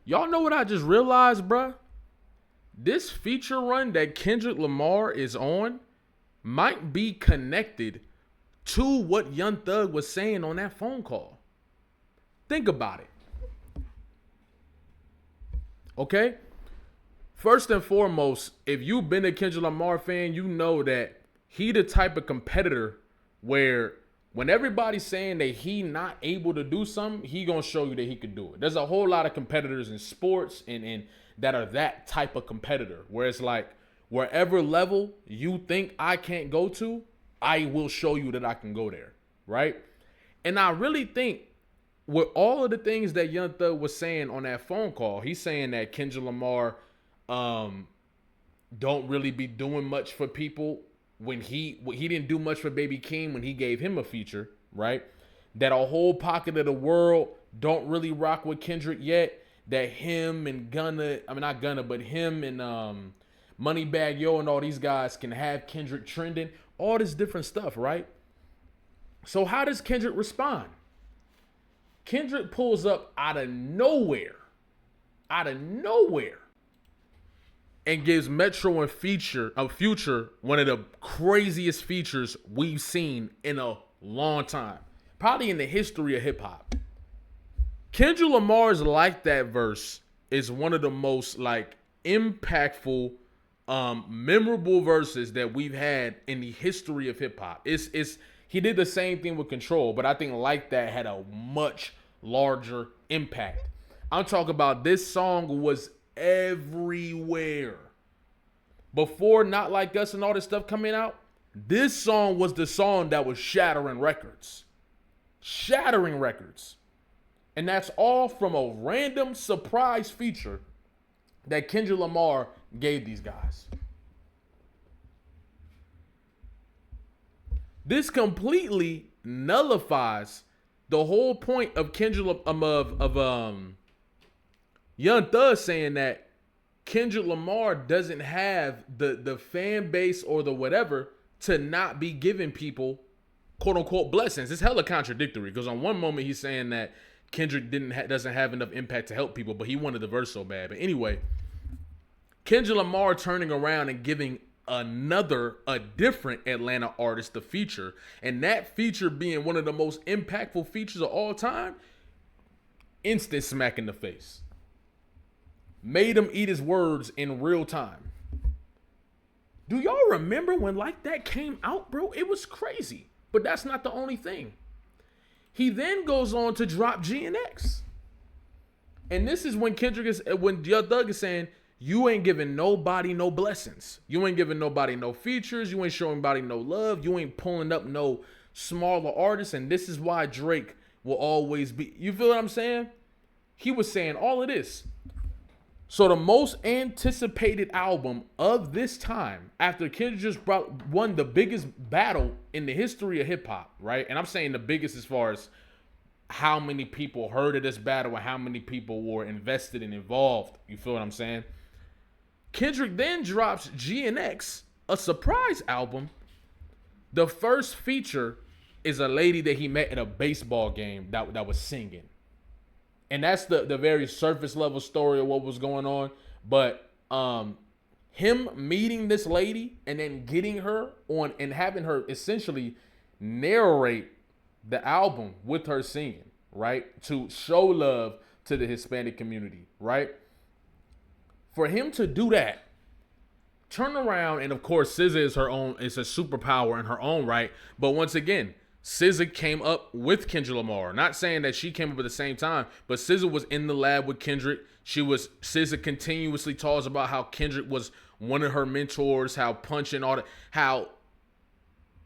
Y'all know what I just realized, bruh? This feature run that Kendrick Lamar is on might be connected to what Young Thug was saying on that phone call. Think about it. Okay? First and foremost, if you've been a Kendrick Lamar fan, you know that he the type of competitor where when everybody's saying that he not able to do something, he gonna show you that he could do it. There's a whole lot of competitors in sports and that are that type of competitor, where it's like wherever level you think I can't go to, I will show you that I can go there, right? And I really think with all of the things that Young Thug was saying on that phone call, he's saying that Kendrick Lamar um, don't really be doing much for people when he didn't do much for Baby King when he gave him a feature, right? That a whole pocket of the world don't really rock with Kendrick yet. That him and Gunna, I mean not Gunna, but him and Moneybagg Yo and all these guys can have Kendrick trending, all this different stuff, right? So how does Kendrick respond? Kendrick pulls up out of nowhere, and gives Metro and Future one of the craziest features we've seen in a long time, probably in the history of hip hop. Kendrick Lamar's "Like That" verse is one of the most like impactful, memorable verses that we've had in the history of hip hop. It's he did the same thing with Control, but I think "Like That" had a much larger impact. I'm talking about this song was everywhere. Before Not Like Us and all this stuff coming out, this song was the song that was shattering records. Shattering records. And that's all from a random surprise feature that Kendrick Lamar gave these guys. This completely nullifies the whole point of Kendrick Young Thug saying that Kendrick Lamar doesn't have the fan base or the whatever to not be giving people quote unquote blessings. It's hella contradictory because on one moment he's saying that Kendrick doesn't have enough impact to help people, but he wanted the verse so bad. But anyway, Kendrick Lamar turning around and giving a different Atlanta artist the feature, and that feature being one of the most impactful features of all time, instant smack in the face. Made him eat his words in real time. Do y'all remember when Like That came out, bro? It was crazy. But that's not the only thing. He then goes on to drop G and X. And this is when when Young Thug is saying, you ain't giving nobody no blessings. You ain't giving nobody no features. You ain't showing nobody no love. You ain't pulling up no smaller artists. And this is why Drake will always be. You feel what I'm saying? He was saying all of this. So the most anticipated album of this time, after Kendrick just won the biggest battle in the history of hip hop, right? And I'm saying the biggest as far as how many people heard of this battle and how many people were invested and involved. You feel what I'm saying? Kendrick then drops G and X, a surprise album. The first feature is a lady that he met at a baseball game that was singing. And that's the very surface level story of what was going on. But him meeting this lady and then getting her on and having her essentially narrate the album with her singing, right? To show love to the Hispanic community, right? For him to do that, turn around, and of course SZA is a superpower in her own right. But once again, SZA came up with Kendrick Lamar. Not saying that she came up at the same time, but SZA was in the lab with Kendrick. SZA continuously talks about how Kendrick was one of her mentors, how Punch and all that, how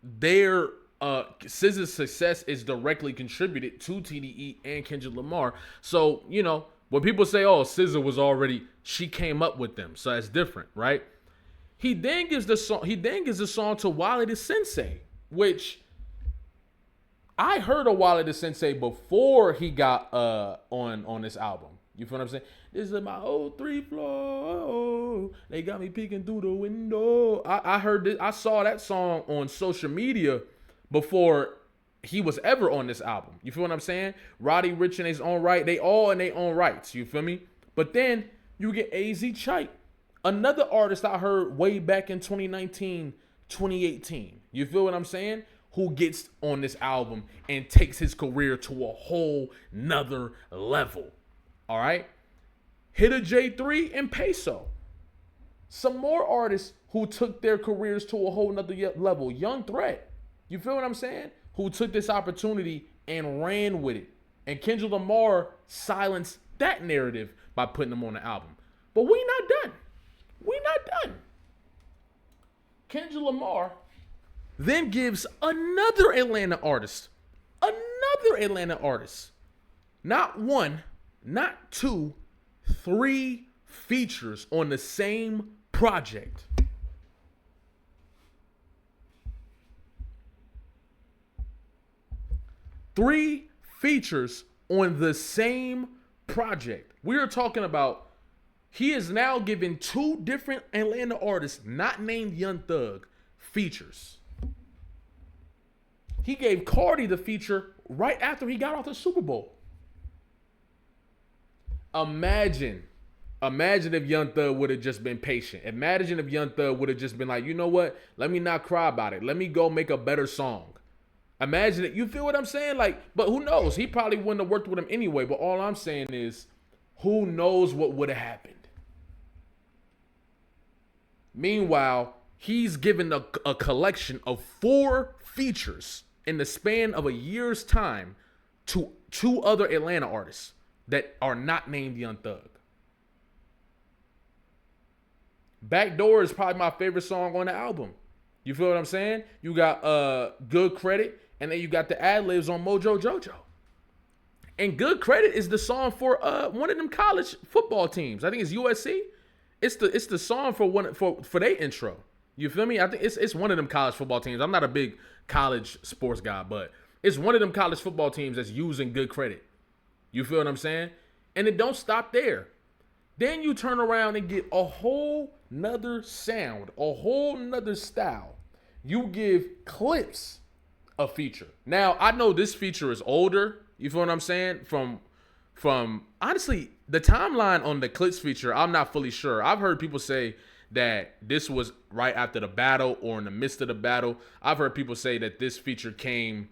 their SZA's success is directly contributed to TDE and Kendrick Lamar. So, you know, when people say, oh, she came up with them. So that's different, right? He then gives the song to Wale the Sensei, which I heard of Wale the Sensei before he got on this album. You feel what I'm saying? This is my old 3 floor. They got me peeking through the window. I heard this. I saw that song on social media before he was ever on this album. You feel what I'm saying? Roddy Ricch in his own right. They all in their own rights. You feel me? But then you get AZ Chite, another artist I heard way back in 2019, 2018. You feel what I'm saying? Who gets on this album and takes his career to a whole nother level. All right? Hitter J3 and Peso. Some more artists who took their careers to a whole nother level. Young Threat. You feel what I'm saying? Who took this opportunity and ran with it. And Kendrick Lamar silenced that narrative by putting them on the album. But we not done. We not done. Kendrick Lamar then gives another Atlanta artist, not one, not two, 3 features on the same project. Three features on the same project. We are talking about, he is now giving 2 different Atlanta artists, not named Young Thug, features. He gave Cardi the feature right after he got off the Super Bowl. Imagine if Young Thug would have just been patient. Imagine if Young Thug would have just been like, you know what? Let me not cry about it. Let me go make a better song. Imagine it. You feel what I'm saying? Like, but who knows? He probably wouldn't have worked with him anyway. But all I'm saying is, who knows what would have happened? Meanwhile, he's given a collection of 4 features in the span of a year's time to 2 other Atlanta artists that are not named Young Thug. Backdoor is probably my favorite song on the album. You feel what I'm saying? You got Good Credit, and then you got the ad-libs on Mojo Jojo. And Good Credit is the song for one of them college football teams. I think it's USC. It's the song for their intro. You feel me? I think it's one of them college football teams. I'm not a big college sports guy, but it's one of them college football teams that's using Good Credit. You feel what I'm saying? And it don't stop there. Then you turn around and get a whole nother sound, a whole nother style. You give Clips a feature. Now, I know this feature is older. You feel what I'm saying? From honestly, the timeline on the Clips feature, I'm not fully sure. I've heard people say that this was right after the battle or in the midst of the battle. I've heard people say that this feature came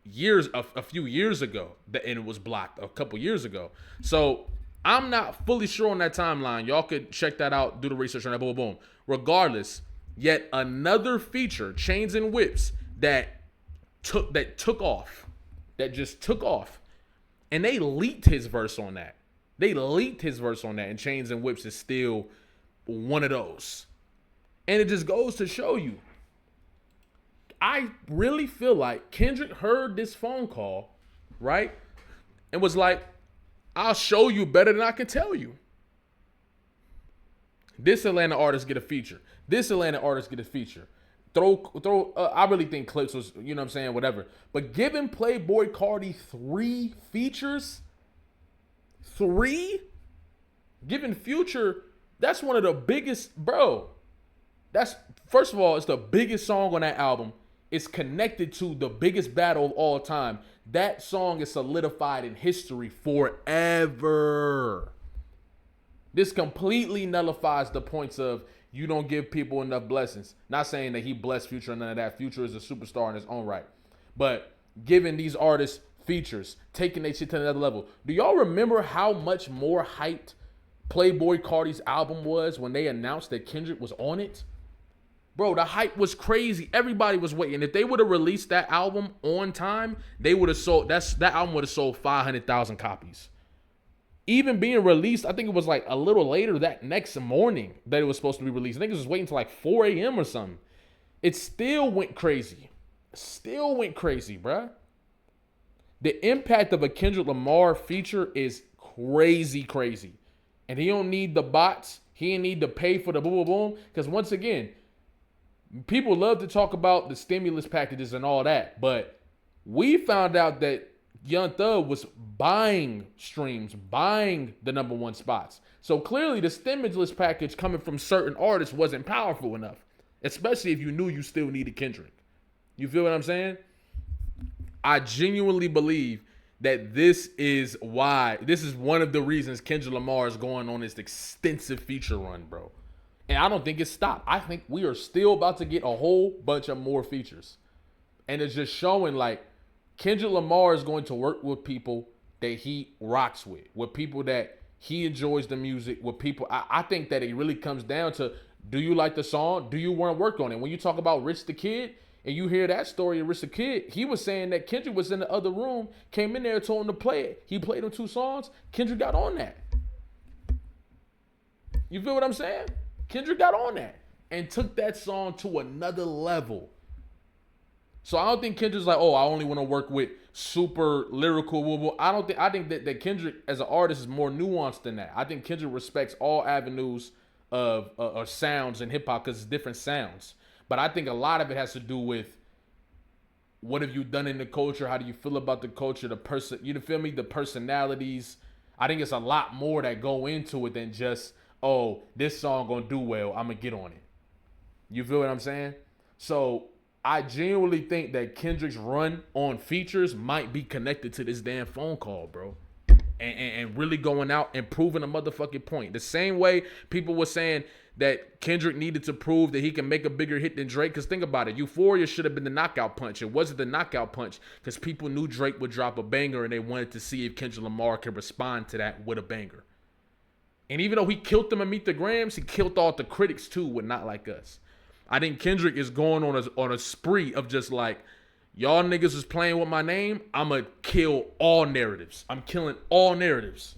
a few years ago, and it was blocked a couple years ago. So I'm not fully sure on that timeline. Y'all could check that out, do the research on that, boom, boom. Regardless, yet another feature, Chains and Whips, that took off. And they leaked his verse on that. And Chains and Whips is still one of those. And it just goes to show you, I really feel like Kendrick heard this phone call, right? And was like, I'll show you better than I can tell you. This Atlanta artist get a feature. I really think Clips was, you know what I'm saying, whatever. But giving Playboy Cardi 3 features, 3? Giving Future, that's one of the biggest, bro. That's, first of all, it's the biggest song on that album. It's connected to the biggest battle of all time. That song is solidified in history forever. This completely nullifies the points of you don't give people enough blessings. Not saying that he blessed Future or none of that. Future is a superstar in his own right. But giving these artists features, taking their shit to another level. Do y'all remember how much more hyped Playboy Cardi's album was when they announced that Kendrick was on it? Bro, the hype was crazy. Everybody was waiting. If they would have released that album on time, they would have sold, that album would have sold 500,000 copies. Even being released, I think it was like a little later that next morning that it was supposed to be released. I think it was waiting until like 4 a.m. or something. It still went crazy. Bruh. The impact of a Kendrick Lamar feature is crazy. And he don't need the bots. He didn't need to pay for the boom, boom, boom. Because once again, people love to talk about the stimulus packages and all that. But we found out that Young Thug was buying streams, buying the #1 spots. So clearly the stimulus package coming from certain artists wasn't powerful enough. Especially if you knew you still needed Kendrick. You feel what I'm saying? I genuinely believe that this is one of the reasons Kendrick Lamar is going on this extensive feature run, bro. And I don't think it's stopped. I think we are still about to get a whole bunch of more features. And it's just showing like Kendrick Lamar is going to work with people that he rocks with people that he enjoys the music, with people. I think that it really comes down to, do you like the song? Do you want to work on it? When you talk about Rich the Kid, and you hear that story of Rich the Kid, he was saying that Kendrick was in the other room, came in there, told him to play it. He played him 2 songs. Kendrick got on that. You feel what I'm saying? Kendrick got on that and took that song to another level. So I don't think Kendrick's like, oh, I only want to work with super lyrical. I think that Kendrick as an artist is more nuanced than that. I think Kendrick respects all avenues of sounds in hip hop because it's different sounds. But I think a lot of it has to do with what have you done in the culture? How do you feel about the culture? The person, you feel me? The personalities. I think it's a lot more that go into it than just, oh, this song gonna do well, I'm gonna get on it. You feel what I'm saying? So I genuinely think that Kendrick's run on features might be connected to this damn phone call, bro. And really going out and proving a motherfucking point. The same way people were saying that Kendrick needed to prove that he can make a bigger hit than Drake. Because think about it. Euphoria should have been the knockout punch. It wasn't the knockout punch because people knew Drake would drop a banger and they wanted to see if Kendrick Lamar could respond to that with a banger. And even though he killed them and Meet the Grams, he killed all the critics too with Not Like Us. I think Kendrick is going on a spree of just like, y'all niggas is playing with my name, I'm going to kill all narratives. I'm killing all narratives.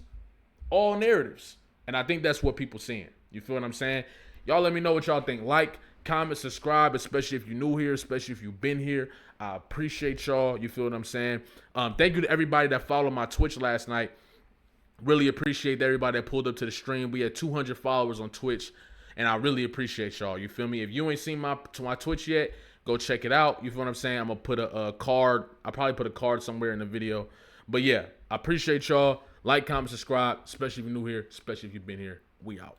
All narratives. And I think that's what people seeing. You feel what I'm saying? Y'all let me know what y'all think. Like, comment, subscribe, especially if you're new here, especially if you've been here. I appreciate y'all. You feel what I'm saying? Thank you to everybody that followed my Twitch last night. Really appreciate everybody that pulled up to the stream. We had 200 followers on Twitch, and I really appreciate y'all. You feel me? If you ain't seen my Twitch yet, go check it out. You feel what I'm saying? I'm going to put a card. I'll probably put a card somewhere in the video. But yeah, I appreciate y'all. Like, comment, subscribe, especially if you're new here, especially if you've been here. We out.